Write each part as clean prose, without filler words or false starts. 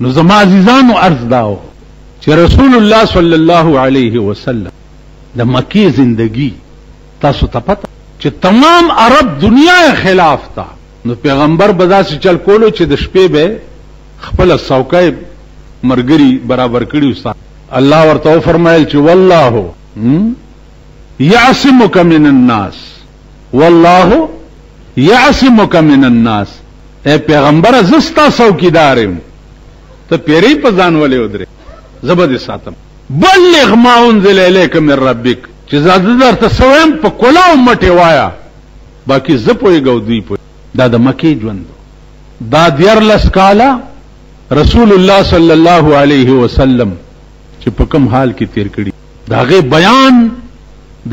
نو زما عزیزانو عرض داو چې رسول الله صلی الله علیه وسلم د مکی زندگی تاسو ته پته چې تمام عرب دنیا خلاف تا نو پیغمبر بدا سے چل کولو چې د شپې به خپل څوکۍ مرګري برابر کړي وسه الله ورته فرمایل چې والله يعصمك من الناس والله يعصمك من الناس اے پیغمبر زستا څوکیدار یم ته پیری په ځان ولې ودرې زبد ساتم بلغ ما انزل اليك من ربك چې زاده درته سویم په کولاو مټي وایا باقي زپوي ګودي په دا د مکی ژوند دا دیر لس کاله رسول الله صلی الله علیه وسلم چې په کوم حال کې تیر کړي داغه بیان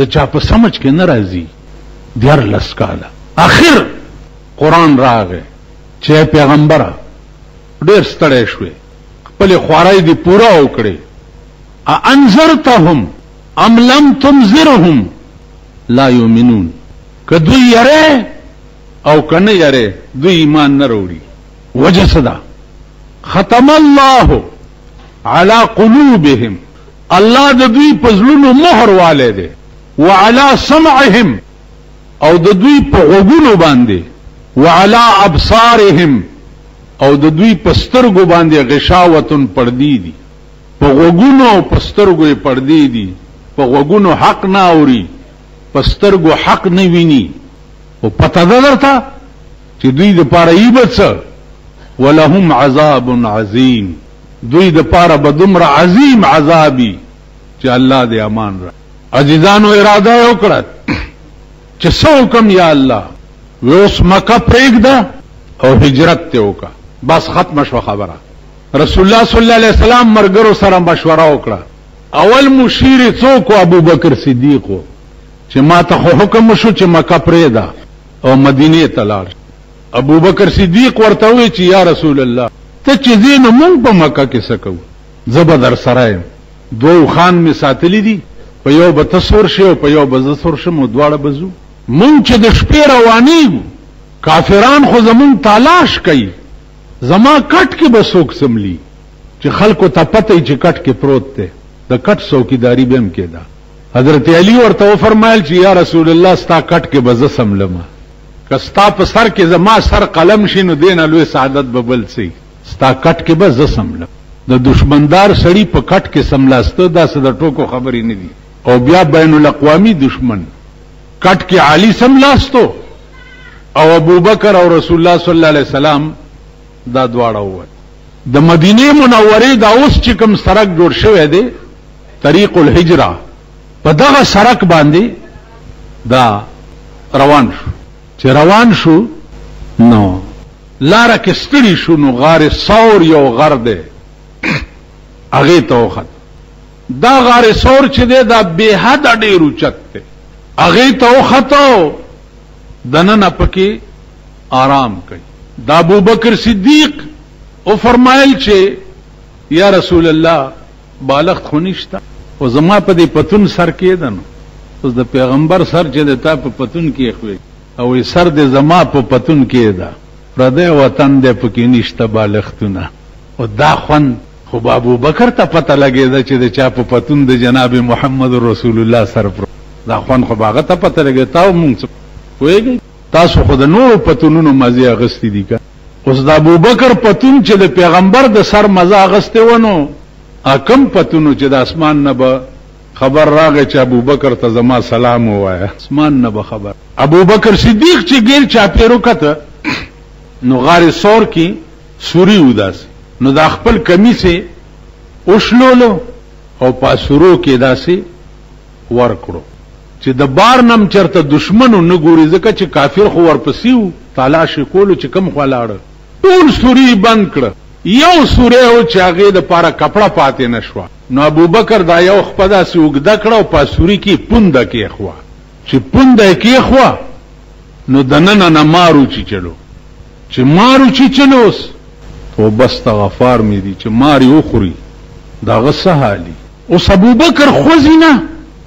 د چا په سمجھ کې نه راځي دیر لس کاله اخر قران راغی چې پیغمبر ډېر ستړی شوی خپل خوارای دی پورا وکړي انذرتهم ام لم تنذرهم لا یؤمنون کدو یره او کنه یره دوی ایمان نه وروړي وجه صدا ختم الله على قلوبهم الله د دوی په زړونو مهر والے دی وعلى سمعهم او د دوی په غوږونو باندې وعلى ابصارهم او د دوی په سترګو باندې غشاوتن پردی دي په غوږونو او په سترګو پردی دي په غوږونو حق نه اوري په سترګو حق نه ویني او پته درته چې دوی د پاره ایبت ولهم عذاب عظیم دوی د پاره بدمر عظیم عذابی چې الله دې امان را عزیزانو اراده وکړه چې څو کم یا الله ووس مکه پرېږده او هجرت ته وکړه بس ختم شو خبره رسول الله صلی الله علیه وسلم مرګرو سره مشوره وکړه اول مشیر څوک ابو بکر صدیق چې ما ته حکم شو چې مکه پرېږده او مدینه ته لاړ ابو بکر صدیق ورته وی چې یا رسول الله ته چې زین مونږ په مکه کې سکو زبدر سره دوه خان می ساتلی دي په یو به تصور شي او په یو به زسور شم دواړه بزو مونږ چې د شپې روانېږو کافران خو زمونږ تلاش کوي زما کټ کې به څوک سملی چې خلکو ته پته چې کټ کې پروت دی د کټ څوکیداری به هم کېده حضرت علی ورته فرمایل چې یا رسول الله ستا کټ کې به زه سملم که ستا په سر کې زما سر قلم شي نو دینه لوی سعادت به بل سي ستا کټ کې به زه سملم د دشمندار سړی په کټ کې سملاسته داسې د ټوکو خبرې نه دي او بیا بین الاقوامی دشمن کټ کې علی سملاستو او ابو بکر او رسول الله صلی الله علیه وسلم دا دواړه ووت د مدینه منوره دا اوس چې کوم سړک جوړ شوی دی طریق الهجره په دغه سړک باندې دا روان شو چې روان شو نو لاره کې ستړي شو نو غار ثور یو غر دی هغه ته وخت دا غار ثور چې دی دا به حد ډیر اوچت دی هغه ته وختو دنه پکې آرام کوي دا ابو بکر صدیق او فرمایل چې یا رسول الله بالغ خونیشتا او زما په دې پتون سر کې دنو اوس د پیغمبر سر چې د تا په پتون کې خوي او سر د زما په پتون کې ده پردې وطن دې پکې نشته بالغتونه او دا خون خو ابو بکر ته پته لګیدا چې د چا په پتون د جناب محمد رسول الله سر پر دا خون خو باغه ته پته لګی تاو مونږ کویږي تاسو خو د نور پتونونو مزه اغستی دي که اوس د ابو بکر پتون چې د پیغمبر د سر مزه اغسته ونو اکم پتونو چې د اسمان نه به خبر راغی چې ابو بکر ته زما سلام وایا اسمان نه به خبر ابو بکر صدیق چې غیر چا پیرو کته نو غار ثور کې سوري وداس نو د خپل کمیسه اوشلولو او پاسورو کې داسې ورکړو چې د بار نم چرته دشمنو نه ګوري ځکه چې کافر خو ورپسیو تلاش کولو چې کم خلاړ ټول سوري بند کړ یو سوره او چې هغه د پاره کپڑا پاتې نشو نو ابو بکر دا یو خپدا سي وګدا کړو پاسوري کې پونده کې خوا چې پونده کې خوا نو دننه نه مارو چې مارو چې چلوس او بس تغفار می دي چې ماری وخوري دا غصه حالي اوس ابو بکر خوځینا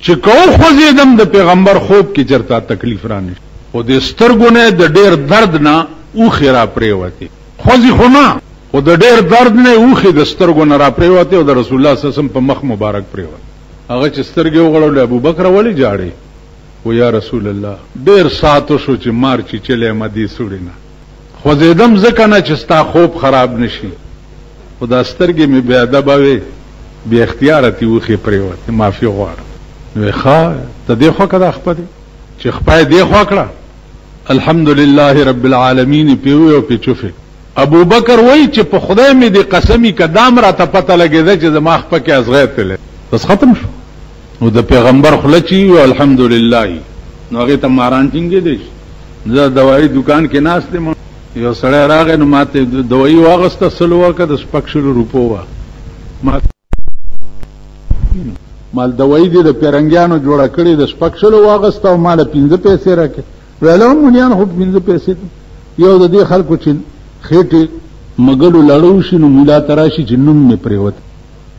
چې کو خوځیدم د پیغمبر خوب کې چرتا تکلیف رانه او د سترګونه د ډیر درد نه او خیره پرې وته خوځي خو نه خو د ډېر درد نه اوښې د سترګو نه را پرېوتې او د رسول الله صلی الله علیه وسلم په مخ مبارک پرېوت. هغه چې سترګې وغړولې ابوبکر ولې جاړې؟ و یا رسول الله ډېر ساعت شو چې مار چیچلې مه دې سوړې نه خوځېدم ځکه نه چې ستا خوب خراب نشي، خو دا سترګې مې بې ادبه وې، بې اختیاره تې اوښې پرېوتې، معافي غواړم. نو ښه ته دې خوا که دا خپه دی چې خپه یې دې خوا کړه. الحمدلله رب العالمین پې ووی او پې چوفې. ابوبکر وایي چې په خدای مې دې قسمي که دام راته پته لګېده چې زما خپه کې ازغی تللی بس ختم شو. نو د پیغمبر خوله چې وي الحمدلله نو هغې ته ماران ټینګېدی شي. زه دوایي دکان کې ناست یم، یو سړی راغی نو ما ته دوایي واغسته، سلو ورکړه، د شپږ شلو روپو وه. مال دوایي دې د پیرنګیانو جوړه کړې، د شپږ شلو واغسته او ما له 5 پیسې راکړې. ویله مونیان خو 5 پیسې یو د دې خلکو چې خېټې مګلو لړو شي نو مولا ته راشي چې نوم مې پرېوت.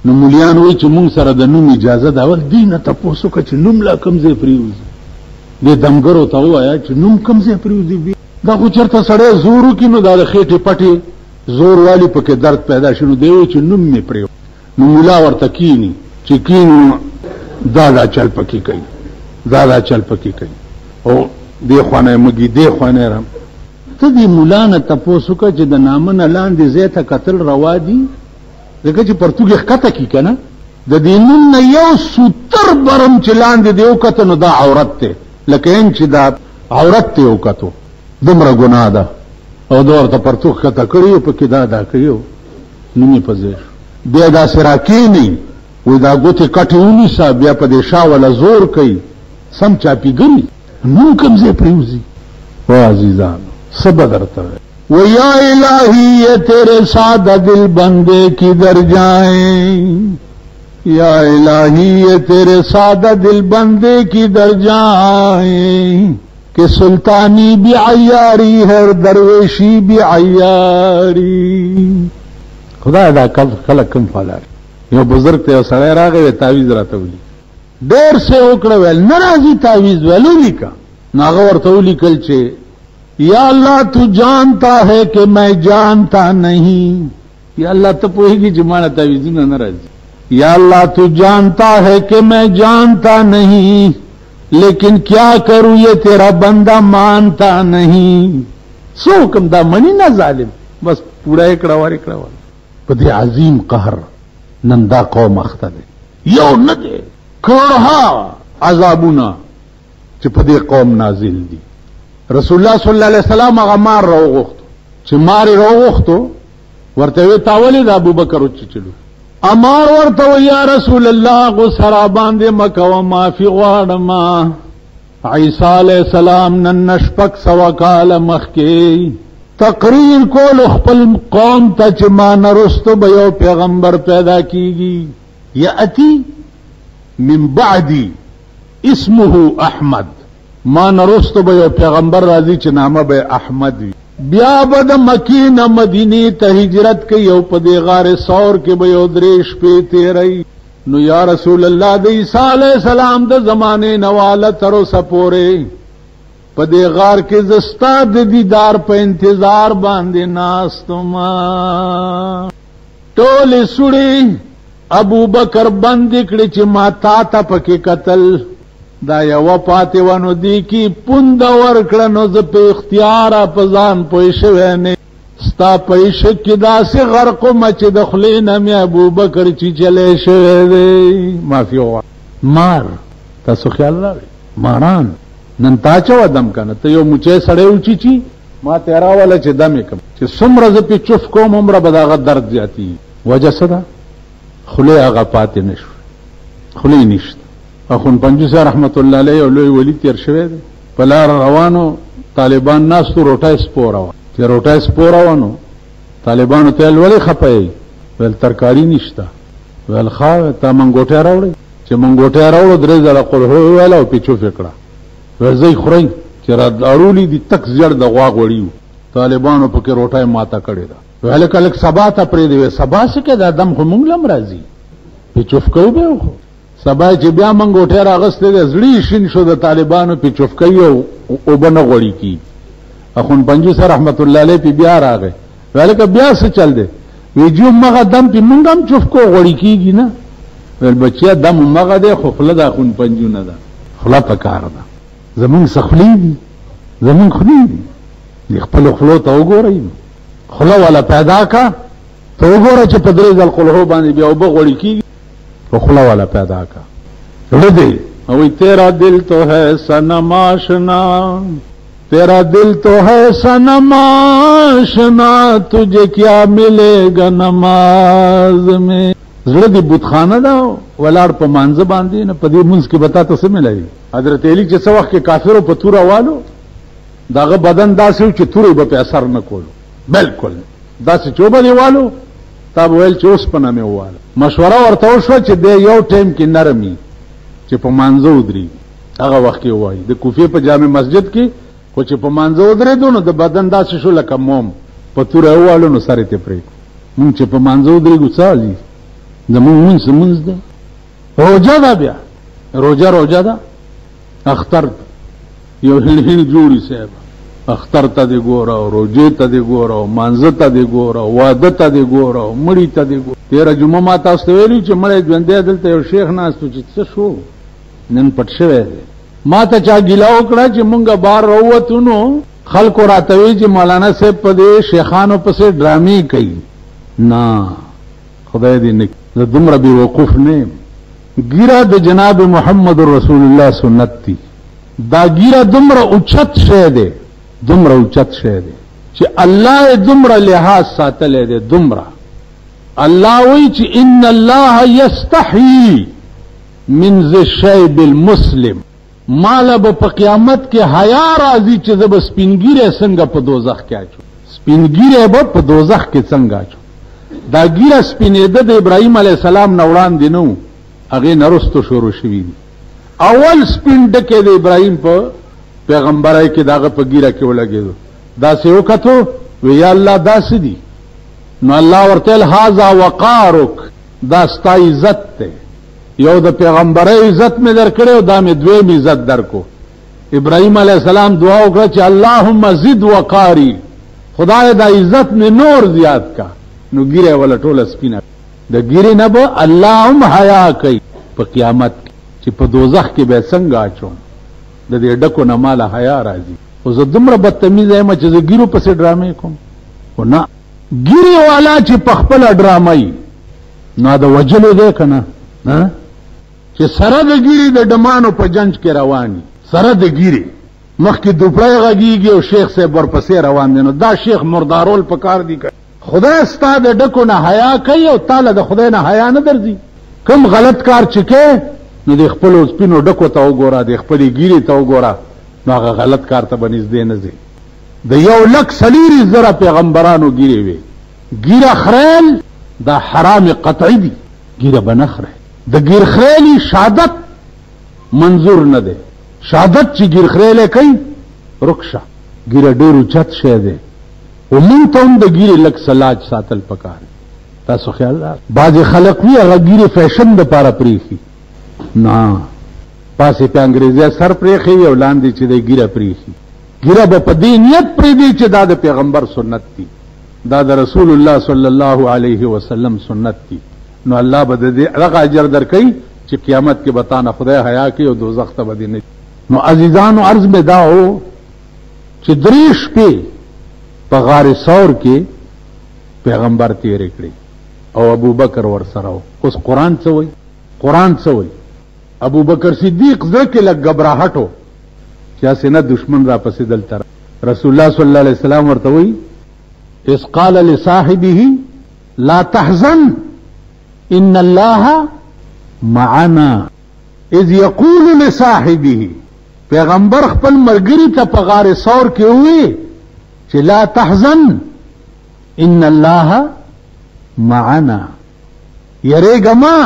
نو مولیان وایي چې مونږ سره د نوم اجازه ده. اول دوی نه تپوس وکړه چې نوم لا کوم ځای پرېوځي. دې دمګرو ته ووایه چې نوم کوم ځای پرېوځي. دا خو چېرته سړی زور وکړي نو دا د خېټې پټې زور والي پکې درد پیدا شي. نو دی وایي چې نوم مې پرېوت. نو مولا ورته کیني چې کیني دا چل پکې کوي، دا چل پکې کوي او دې خوانه مګي دې خوانه رم. ته دې مولا نه تپوس وکړه چې د نامه نه لاندې ځای ته کتل روا دي، ځکه چې پرتوګې ښکته کي که نه د دې نوم نه یو سوتر برم چې لاندې دې وکته نو دا عورت دی، لکه ان چې دا عورت ته وکتو دومره ګناه ده او دا ورته پرتوګ ښکته کړي پکې دا کړي نوم یې په ځای شو. بیا داسې راکېني وایي دا ګوتې کټې ونیسه، بیا په دې شا والا زور کوي، سم چاپېګري نوم کوم ځای پرېوځي. او عزیزانو څه به درته و یا الہی یہ تیرے سادہ دل بندے کدھر جائیں، یا الہی یہ تیرے سادہ دل بندے کدھر جائیں کہ سلطانی بھی عیاری ہے درویشی بھی عیاری. خدا دا خلق کم فالار. یو بزرگ ته یو سړی راغی تعویذ راته ولي ډېر څه وکړه، ویل نه راځي تعویذ ویل ولیکه. نو هغه ورته ولیکل چې یا اللہ تو جانتا ہے کہ میں جانتا نہیں، یا اللہ تو پوہیگی جمانا تعویذونه نہ راځي. یا اللہ تو جانتا ہے کہ میں جانتا نہیں لیکن کیا کروں یہ تیرا بندہ مانتا نہیں. سو حکم دا منی نہ ظالم بس پورا اکڑا وار په دې عظیم قهر نن دا قوم اخته دی. یو نه دی کړه عذابونه چې په دې قوم نازل دي. رسول الله صلی الله علیه وسلم هغه مار راوغوښتو چې مار یې راوغوښتو ورته وی تاولې د ابوبکر وچلو امار ورته یا رسول الله غسرا باندې مکو معافي غواړم. عیسی علیہ السلام نن شپږ سوه کاله مخکې تقریر کول خپل قوم ته چې ما نه رستو به یو پیغمبر پیدا کیږي یأتی من بعدی اسمه احمد، ما نرستو به یو پیغمبر راځي چې نامه به احمد وي. بیا به د مکې نه مدینې ته هجرت کوي او په دې غار ثور کې به یو 3 شپې تېروي. نو یا رسول الله د عیسی علیہ السلام د زمانې نه واله تر اوسه پورې په دې غار کې زه ستا د دیدار په انتظار باندې ناست یم. ټولې سوړې ابوبکر بندې کړې چې ما تا ته پکې کتل، دا یو پاتې ونه دی کی پوند ورکړه نو زه په اختیار په ځان پوه شوی نه ستا په عشق کې داسې غرق وم چې د خولې نه مې ابوبکر چیچلی شوی دی. معافي وغواړه. مار تاسو خیال راوړئ ماران نن تا چوه دم کنه ته یو موچی سړی وچیچي ما ته راوله چې دم یې کم چې څومره زه پې چف کوم عمره به د هغه درد زیاتېږي. وجه څه ده؟ خولې هغه پاتې نه شو، خولې نشته. اخون پنجوسی رحمت الله علیه یو لوی ولی تیر شوی دی په لار روانو طالبان ناستو روټۍ سپوره وه چې روټۍ سپوره وه نو طالبانو ته ویل ولې خفه یې؟ ویل ترکاري نشته. ویل ښه تا منګوټی راوړئ چې منګوټی راوړو 3 ځله قل هو ویله او پې چوف یې کړه. ویل زه یې خورئ چې را اړولي دي تک زیړ د غوا غوړي وو طالبانو پکې روټۍ ماته کړې ده. ویل که لږ سبا ته پرېږدې وی سبا څه کې دا دم خو مونږ له هم راځي پې چوف کوو به خو سبا چې بیا منګوټی راغستی دی زړه شین شو د طالبانو پې چوف کوي او اوبه نه غوړي کي. اخون پنجوسی رحمت الله علیه پې بیا راغی ویل که بیا څه چل دی؟ وی جو مغه دم پی مونږ هم چوف کو غوړی کیږي نه ول بچیا دم مغه ده خو خله دا خون پنجونه ده خلا پکار ده زمون سخلی دي زمون خلی دي خپل خلو ته وګورئ خلا والا پیدا کا ته وګوره چې په درې ځل خلو باندې بیا وبغوړی کیږي خو خلا والا پیدا کا ردی او تیرا دل تو ہے صنم آشنا تیرا دل تو ہے صنم آشنا تجھے کیا ملے گا نماز میں زړه دی بتخانه دا ولاړ په مانزه باندې نه په دې منځ کې بتا ته څه ملایي حضرت علی چې څو وخت کې کافرو په تور والو داغه بدن داسې چې تورې به په اثر نه کولو بالکل داسې چوبه دی والو تا ویل چې اوس په نامه واله مشوره ورته وشو چې د یو ټیم کې نرمي چې په مانزه ودري هغه وخت کې وایي د کوفه په جامع مسجد کې خو چې په مانزه ودرې دونو د بدن داسې شو لکه موم په تور والو نو سره ته پرې مونږ چې په مانزه ودرې ګوڅالي زمون منز ده روجه ده بیا روجه ده اختر یو هل جوړی صاحب اختر ته دی ګوره روجه ته دی ګوره مانزه ته دی ګوره واده ته دی ګوره مړی ته دی ګوره 13 جمعه ما تاسو ویلو چې مړی ژوندې دلته یو شیخ ناستو چې څه شو نن پټ شوی دی ما ته چا ګیلا وکړه چې مونږه بار وروتونو خلکو راته وی چې مولانا صاحب په دې شیخانو پسې ډرامې کوي نه خدای دې نه زه دومره بې وقوف نه ګیره د جناب محمد رسول الله سنت دی دا ګیره دومره اوچت شی دی دومره اوچت شی دی چې الله دومره لحاظ ساتلی دی دومره الله وی چې ان الله یستحیی من ذی الشیب المسلم مال به په قیامت کې حیا راځي چې زه به سپینګیره څنګه په دوزخ کې اچو سپینګیره به په دوزخ کې څنګه اچو دا ګیره سپینېده د ابراهیم علیه السلام نه وړاندې نه و هغې نه رستو شروع شوي دي اول سپین ډکې د ابراهیم په پیغمبرۍ کې د هغه په ګیره کې ولګېدو داسې وکتو وی یا الله داسې دي نو الله ورته ویل هذا وقارک دا ستا عزت دی یو د پیغمبرۍ عزت مې درکړی او دا مې دویم عزت درکو ابراهیم علیه السلام دعا وکړه چې اللهم زد وقاری خدای دا عزت مې نور زیات کا نو ګیره ولا ټوله سپینه د ګیره نه به الله هم حیا کوي په قیامت چې په دوزخ کې به څنګه اچوم د دې ډکو نه مال حیا راځي او زه دومره بدتمیز یم چې زه ګیرو پسې ډرامې کوم خو نه ګیره والا چې په خپله ډرامه نو د وجلو دی که نه چې سره د ګیرې د ډمانو په جنج کې رواني سره د ګیرې مخکې دوپړی غږیږي او شیخ صاحب ورپسې روان دی نو دا شیخ مردارول په کار دی که خدای ستا د ډکو نه حیا کوي او تاله د خدای نه حیا نه درځي کوم غلط کار چې کوې نو د خپلو سپینو ډکو ته وګوره د خپلې ګیرې ته وګوره نو هغه غلط کار ته به نږدې نه ځي د 1,40,000 پیغمبرانو ګیرې وې ګیره خریل دا حرام قطعی دي ګیره به نه خری د ګیر خریلي شهادت منظور نه دی شهادت چې ګیر خریلی کوي رکشه ګیره ډېر اوچت شی دی و مونږ ته هم د ګیرې لږ سلاج ساتل پکار تاسو خیال را بعضې خلق وي هغه ګیرې فیشن دپاره پرېښي نه پاسې په انګریزی سر پرېښی وي او لاندې چې دی ګیره پرېښي ګیره به په دې نیت پرېږدي چې دا د پیغمبر سنت دي دا د رسول الله صلی الله علیه وسلم سنت دي نو الله به د دې هغه اجر درکوي چې قیامت کې به تانه خدای حیا کوي او دوزخ ته به دې نه نو عزیزانو عرض مې دا و چې 3 شپې په غار ثور کې پیغمبر تیرې کړې او ابو بکر ورسره و اوس قرآن څه وایي قرآن څه وایي ابو بکر صدیق زړه کې لږ ګبراهټ و چې هسې نه دشمن را پسې دلته رسول الله صلی الله علیه وسلم ورته وایي اذ قال لصاحبه لا تحزن ان الله معنا اذ يقول لصاحبه پیغمبر خپل ملګری ته په غار ثور کې وایي چې لا تحزن ان الله معنا یریګه ما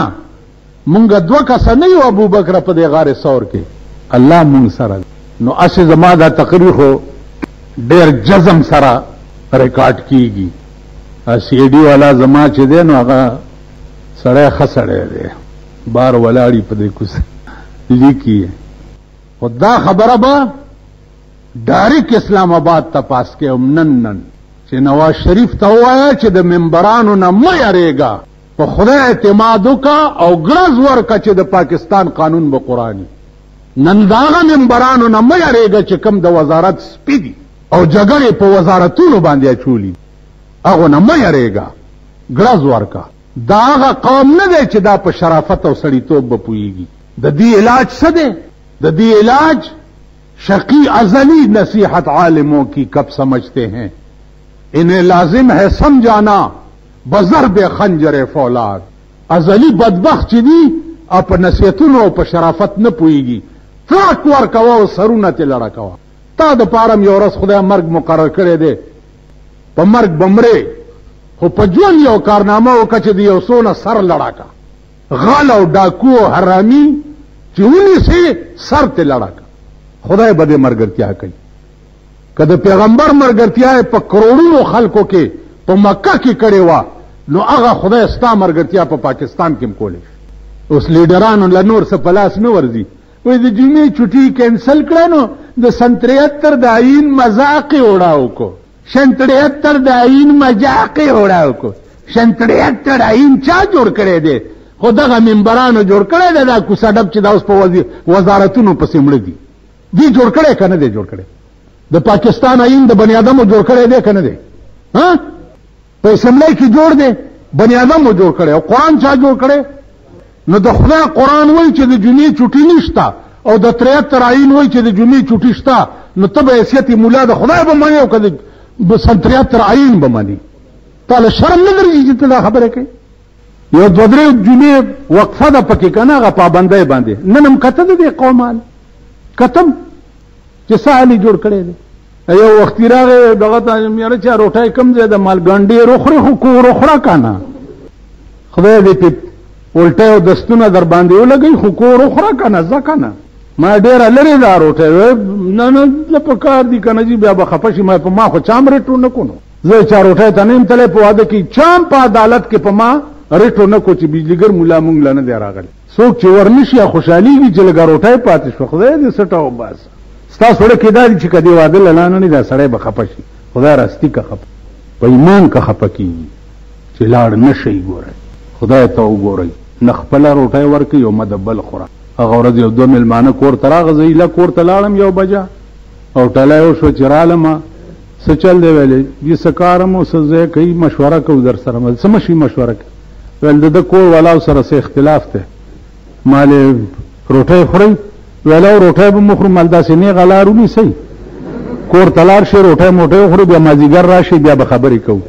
مونږ 2 کسه نه یو ابو بکر په دې غار ثور کې الله مونږ سره نو اسه زما دا تقریر خو ډېر جزم سره ریکارډ کیږي سی ډي والا زما چې دی نو هغه سړی ښه سړی دی بار ولاړي په دې کوڅه لیکي خو دا خبره به ډایرک اسلام آباد ته پاس کې نن چې نواز شریف ته ووایه چې د منبرانو نه مه یریږه، په خدای اعتماد وکړه او ګرز ورکړه چې د پاکستان قانون به قرآني. نن د هغه منبرانو نه مه یریږه چې کوم د وزارت سپي دي او جګړې په وزارتونو باندې اچولي، هغو نه مه یریږه، ګرز ورکړه. دا هغه قوم نه دی چې دا په شرافت او سړیتوب به پوهیږي. د دې علاج څه دی؟ د دې علاج شقی ازلی نصیحت عالموں کی کب سمجھتے ہیں، انہیں لازم ہے سمجھانا بضرب خنجر فولاد. ازلی بدبخت چې دي او په نصیحتونو او په شرافت نه پوهیږي، تراک ورکوه او سرونه ترې لړه کوه. تا د پاره یو ورځ خدای مرګ مقرر کړی دی، په مرګ بمرې، خو په ژوند یو کارنامه وکړه چې د یو څونه سر لړه کا، غل او ډاکو او حرامي چې ونیسې سر ترې لړه کا. خدای به دې مرګرتیا کوي. که د پیغمبر مرګرتیا په کروڑونو خلکو کې په مکه کې کړې وه، نو هغه خدای ستا مرګرتیا په پاکستان کې هم کولی شي. اوس لیډرانو له نور څه په لاس نه ورځي، وایي د جمعې چوټي کینسل کړه، نو د سن 73 د آئین مذاق یې اړاو کو، سن 73 د آئین مذاق یې اړاو کو. سن 73 آئین چا جوړ کړی دی؟ خو دغه ممبرانو جوړ کړی دی. دا کوڅه ډب چې دا اوس په وزارتونو پسې مړه دي، دی جوړ کړی که نه دی جوړ کړی؟ د پاکستان آئین د بنی آدمو جوړ کړی دی که نه دی؟ په اسمبلی کې جوړ دی، بنی آدمو جوړ کړی. او قرآن چا جوړ کړی؟ نو د خدای قرآن وایي چې د جمعې چوټي نشته، او د 73 آئین وایي چې د جمعې چوټي شته، نو ته به حیثیت مولا د خدای به منې او که د سن 73 آئین به منې؟ تاله شرم نه درځي چې ته دا خبره کوي؟ یو دوه درې جمعې وقفه ده پکې که نه، هغه پابندۍ باندې نن هم کته د دې قومان کتم چې څه حالي جوړ کړی دی. یو وختي راغی دغه ته یاره چا روټۍ کم ځای د مالګنډې روخورې خو کور وخوره که نه، خدای دې پې الټۍ او دستونه در باندې ولګوي، خو کور وخوره که نه، ځه که نه. ما ډېره لرې دا روټۍ، نه نه په کار دي که نه جي، بیا به خفه شي. په ما خو چام ریټو نه کو، نو زه چا روټۍ ته نه یم تللی په واده کې، چام په عدالت کې په ما ریټو نه کو چې بجلیګر مولا مونږ له نه دی راغلی. څوک چې ورنشي خوشحالېږي چې لږه روټۍ پاتې شوه، خدای دې سټه وباسه. ستا سوړه کې دا دي چې که دې واده له لانه نه دا سړی به خفه شي، خدای راستي که خفه، په ایمان که خفه کېږي چې لاړ نه شئ. ګورئ خدای ته وګورئ، نه خپله روټۍ ورکوي او مه د بل خوره. هغه ورځ یو دوه مېلمانه کور ته راغه، زه ایله کور ته لاړم 1 بجه، او ټلی وشوه چې رالمه، څه چل دی ویلې، دې څه کارم او څه ځای کوي، مشوره کوو در سره. څه مشي مشوره کوي؟ ویل د ده کور والاو سره څه اختلاف دی. مالې روټۍ خورئ؟ ویل او روټۍ به مخورو، مال داسې نیغه لار ونیسئ، کور ته لاړ شئ، روټۍ موټۍ وخورئ، بیا مازدیګر راشئ، بیا به خبرې کوو.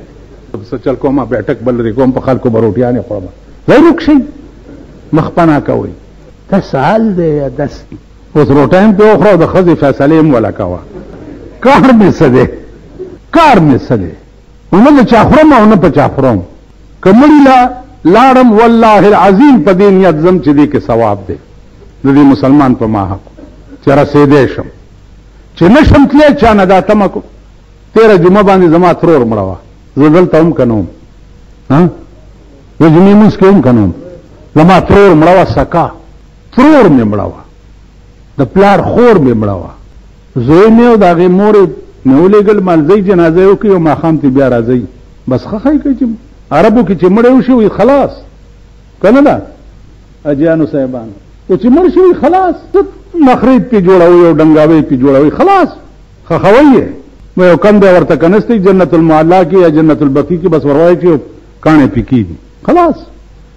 څه چل کومه بیټک بل لرې کوم، په خلکو به روټیانې خورم. وایي روک شئ، مخ پناه کوئ. داسې حال دی یا داسې؟ اوس روټۍ هم پرې وخوره او د ښځې فیصلې هم وله کوه. کار مې څه دی؟ کار مې څه دی؟ نه د چا خورم او نه په چا خورم. که مړي له لاړم والله العظیم په دې نیت ځم چې دې کې ثواب دی د دې مسلمان په ما حق، چې رسېدی شم، چې نه شم تللی چا نه دا تمه کو. 13 جمعه باندې زما ترور مړه وه، زه دلته هم که نه وم، د جمعې لمونځ کې هم که نه وم، زما ترور مړه وه، سکا ترور مې مړه وه، د پلار خور مې مړه وه، زوی مې او د هغې مور مې ولېږل، مالځئ جنازه یې وکړي او ماښام ته بیا راځئ. بس ښه ښایي کوي چې عربو کې چې مړی وشي وي خلاص، که نه ده اجیانو صاحبانو؟ او چې مړ شي وي خلاص، نخرې پې جوړوئ او ډنګاوۍ پې جوړوئ، خلاص خښوئ یې. یو کم دی ورته که نستی جنت المعلا کې یا جنت البقی کې، بس وروایي چې کاڼې پې کېږي، خلاص.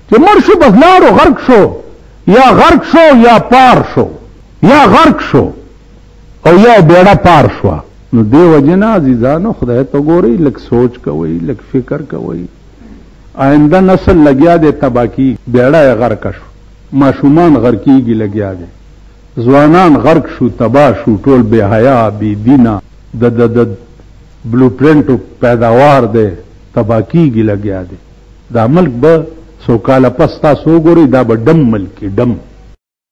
چې مړ شو بس لاړو، غرق شو، یا غرق شو یا پار شو، یا غرق شو او یا بیړه پار شوه. نو دې وجې نه عزیزانو خدای ته ګورئ، لږ سوچ کوئ، لږ فکر کوئ. آئنده نسل لګیا دی تباه کېږي، بیړه یې غرقه شو، ماشومان غرقېږي لګیا دی، ځوانان غرق شو، تباه شو، ټول بې حیا بې دینه، د بلو پرنټو پیداوار دی، تباه کېږي لګیا دی. دا ملک به څو کاله پس تاسو وګورئ، دا به ډم ملک ډم